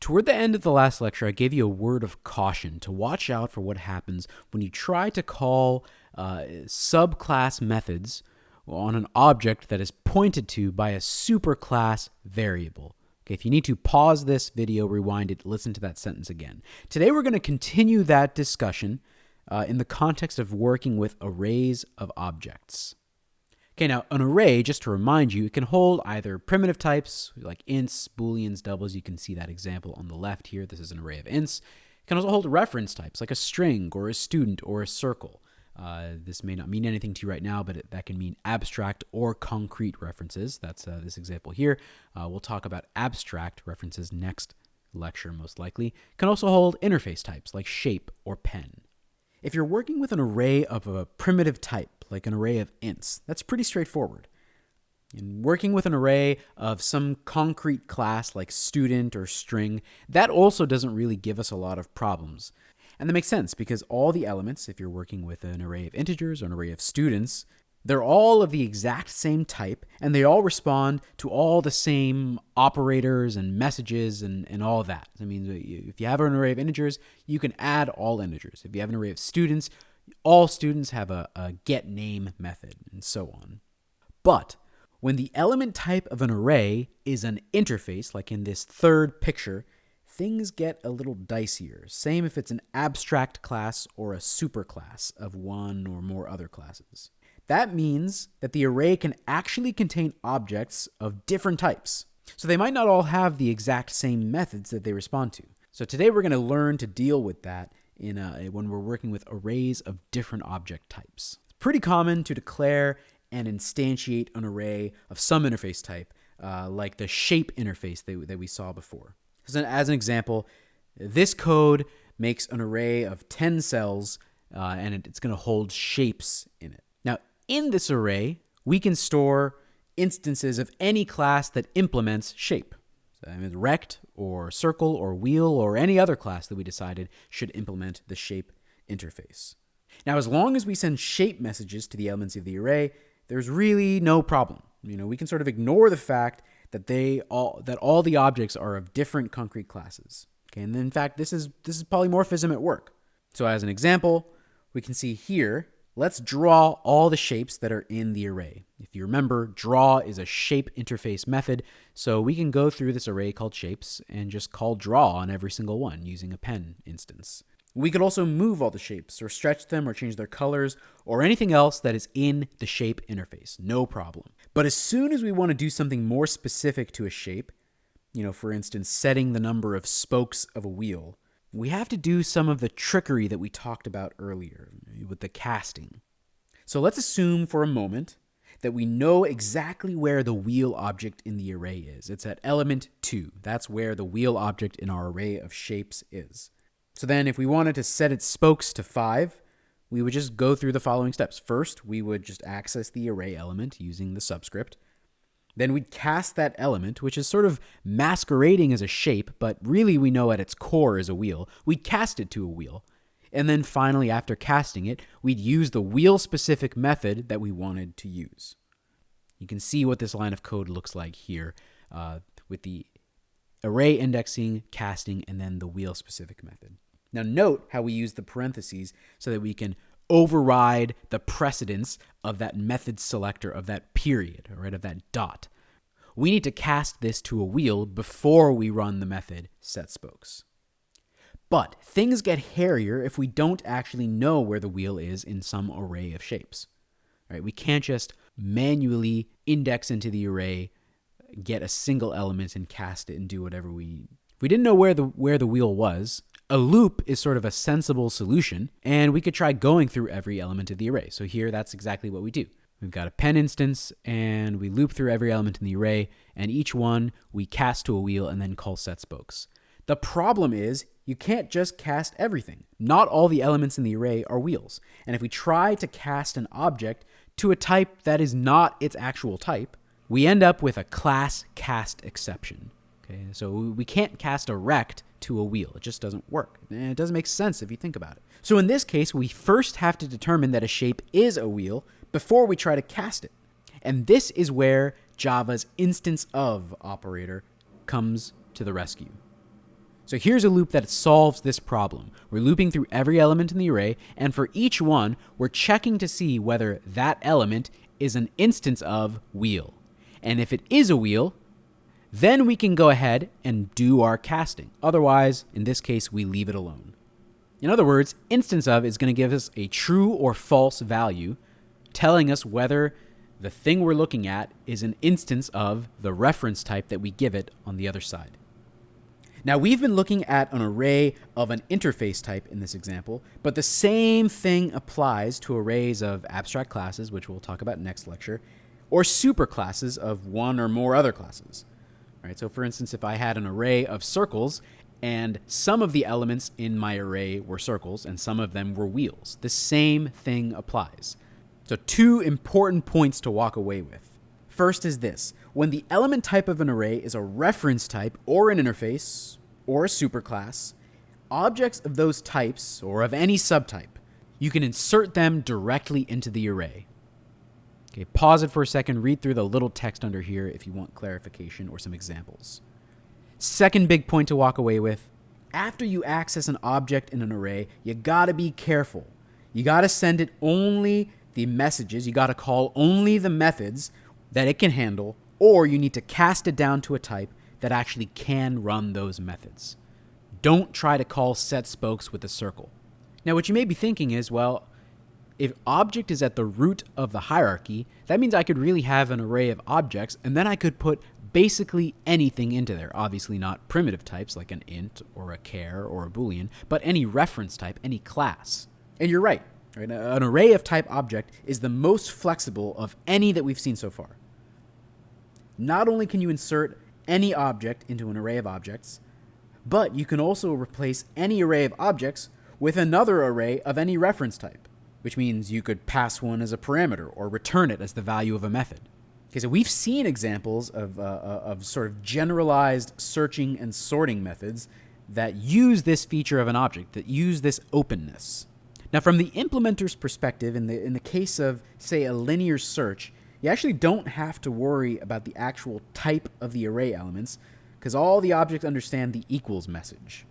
Toward the end of the last lecture, I gave you a word of caution to watch out for what happens when you try to call subclass methods on an object that is pointed to by a superclass variable. Okay, if you need to pause this video, rewind it, listen to that sentence again. Today we're going to continue that discussion in the context of working with arrays of objects. Okay, now an array, just to remind you, it can hold either primitive types like ints, booleans, doubles. You can see that example on the left here. This is an array of ints. It can also hold reference types like a string or a student or a circle. This may not mean anything to you right now, but that can mean abstract or concrete references. That's this example here. We'll talk about abstract references next lecture, most likely. It can also hold interface types like shape or pen. If you're working with an array of a primitive type, like an array of ints, that's pretty straightforward. In working with an array of some concrete class like student or string, that also doesn't really give us a lot of problems. And that makes sense because all the elements, if you're working with an array of integers or an array of students, they're all of the exact same type, and they all respond to all the same operators and messages and all of that. I mean, if you have an array of integers, you can add all integers. If you have an array of students, all students have a getName method, and so on. But when the element type of an array is an interface, like in this third picture, things get a little dicier. Same if it's an abstract class or a superclass of one or more other classes. That means that the array can actually contain objects of different types. So they might not all have the exact same methods that they respond to. So today we're going to learn to deal with that when we're working with arrays of different object types. It's pretty common to declare and instantiate an array of some interface type, like the shape interface that we saw before. So as an example, this code makes an array of 10 cells, and it's going to hold shapes in it. Now, in this array, we can store instances of any class that implements shape. So that means rect or circle or wheel or any other class that we decided should implement the shape interface. Now, as long as we send shape messages to the elements of the array, there's really no problem. We can sort of ignore the fact that all the objects are of different concrete classes. Okay, and in fact, this is polymorphism at work. So as an example, we can see here, let's draw all the shapes that are in the array. If you remember, draw is a shape interface method, so we can go through this array called shapes and just call draw on every single one using a pen instance. We could also move all the shapes or stretch them or change their colors or anything else that is in the shape interface, no problem. But as soon as we want to do something more specific to a shape, for instance, setting the number of spokes of a wheel, we have to do some of the trickery that we talked about earlier with the casting. So let's assume for a moment that we know exactly where the wheel object in the array is. It's at element 2. That's where the wheel object in our array of shapes is. So then if we wanted to set its spokes to 5, we would just go through the following steps. First, we would just access the array element using the subscript. Then we'd cast that element, which is sort of masquerading as a shape, but really we know at its core is a wheel. We'd cast it to a wheel. And then finally, after casting it, we'd use the wheel-specific method that we wanted to use. You can see what this line of code looks like here with the array indexing, casting, and then the wheel-specific method. Now note how we use the parentheses so that we can override the precedence of that method selector, of that period, right, of that dot. We need to cast this to a wheel before we run the method setSpokes. But things get hairier if we don't actually know where the wheel is in some array of shapes. Right? We can't just manually index into the array, get a single element and cast it and do whatever we... If we didn't know where the wheel was, a loop is sort of a sensible solution, and we could try going through every element of the array. So here, that's exactly what we do. We've got a pen instance, and we loop through every element in the array, and each one we cast to a wheel and then call setSpokes. The problem is, you can't just cast everything. Not all the elements in the array are wheels. And if we try to cast an object to a type that is not its actual type, we end up with a class cast exception. Okay, so we can't cast a rect to a wheel. It just doesn't work. And it doesn't make sense if you think about it. So in this case, we first have to determine that a shape is a wheel before we try to cast it. And this is where Java's instance of operator comes to the rescue. So here's a loop that solves this problem. We're looping through every element in the array, and for each one, we're checking to see whether that element is an instance of wheel. And if it is a wheel, then we can go ahead and do our casting. Otherwise, in this case, we leave it alone. In other words, instance of is going to give us a true or false value, telling us whether the thing we're looking at is an instance of the reference type that we give it on the other side. Now, we've been looking at an array of an interface type in this example, but the same thing applies to arrays of abstract classes, which we'll talk about next lecture, or superclasses of one or more other classes. All right, so for instance, if I had an array of circles and some of the elements in my array were circles and some of them were wheels, the same thing applies. So 2 important points to walk away with. First is this: when the element type of an array is a reference type or an interface or a superclass, objects of those types or of any subtype, you can insert them directly into the array. Okay, pause it for a second, read through the little text under here if you want clarification or some examples. Second big point to walk away with: after you access an object in an array, you gotta be careful. You gotta send it only the messages, you gotta call only the methods that it can handle, or you need to cast it down to a type that actually can run those methods. Don't try to call setSpokes with a circle. Now, what you may be thinking is, well, if object is at the root of the hierarchy, that means I could really have an array of objects, and then I could put basically anything into there. Obviously not primitive types like an int or a char or a boolean, but any reference type, any class. And you're right. An array of type object is the most flexible of any that we've seen so far. Not only can you insert any object into an array of objects, but you can also replace any array of objects with another array of any reference type, which means you could pass one as a parameter or return it as the value of a method. Okay, so we've seen examples of sort of generalized searching and sorting methods that use this feature of an object, that use this openness. Now, from the implementer's perspective, in the case of, say, a linear search, you actually don't have to worry about the actual type of the array elements because all the objects understand the equals message.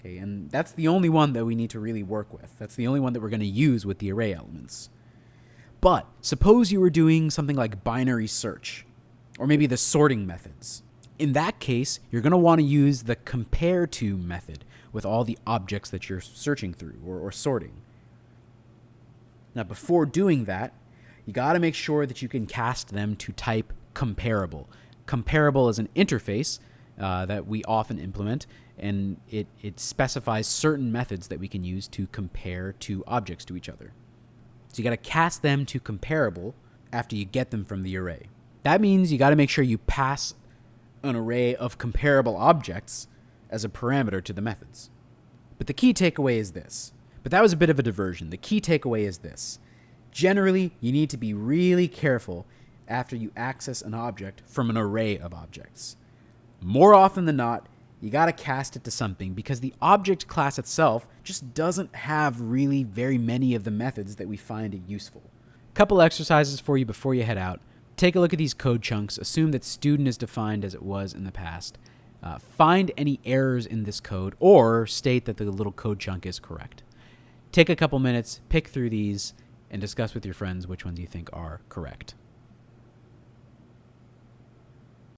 Okay, and that's the only one that we need to really work with. That's the only one that we're going to use with the array elements. But suppose you were doing something like binary search, or maybe the sorting methods. In that case, you're going to want to use the compare to method with all the objects that you're searching through or sorting. Now, before doing that, you got to make sure that you can cast them to type comparable. Comparable is an interface that we often implement, and it specifies certain methods that we can use to compare two objects to each other. So you got to cast them to comparable after you get them from the array. That means you got to make sure you pass an array of comparable objects as a parameter to the methods. But the key takeaway is this. But that was a bit of a diversion. The key takeaway is this. Generally, you need to be really careful after you access an object from an array of objects. More often than not, you got to cast it to something because the object class itself just doesn't have really very many of the methods that we find it useful. Couple exercises for you before you head out. Take a look at these code chunks. Assume that student is defined as it was in the past. Find any errors in this code or state that the little code chunk is correct. Take a couple minutes, pick through these, and discuss with your friends which ones you think are correct.